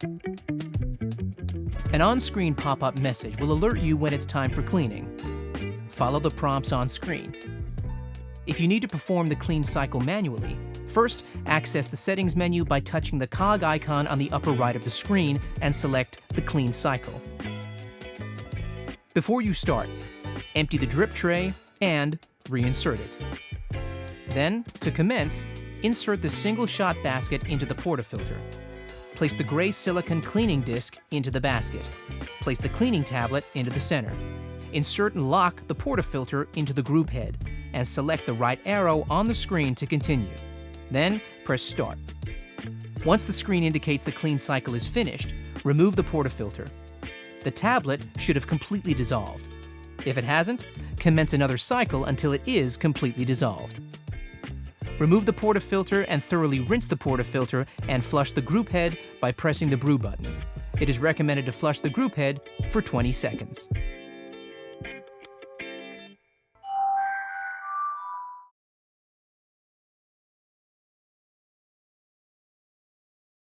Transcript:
An on-screen pop-up message will alert you when it's time for cleaning. Follow the prompts on screen. If you need to perform the clean cycle manually, first access the settings menu by touching the cog icon on the upper right of the screen and select the clean cycle. Before you start, empty the drip tray and reinsert it. Then, to commence, insert the single-shot basket into the portafilter. Place the gray silicone cleaning disc into the basket. Place the cleaning tablet into the center. Insert and lock the portafilter into the group head, and select the right arrow on the screen to continue. Then, press Start. Once the screen indicates the clean cycle is finished, remove the portafilter. The tablet should have completely dissolved. If it hasn't, commence another cycle until it is completely dissolved. Remove the portafilter and thoroughly rinse the portafilter and flush the group head by pressing the brew button. It is recommended to flush the group head for 20 seconds.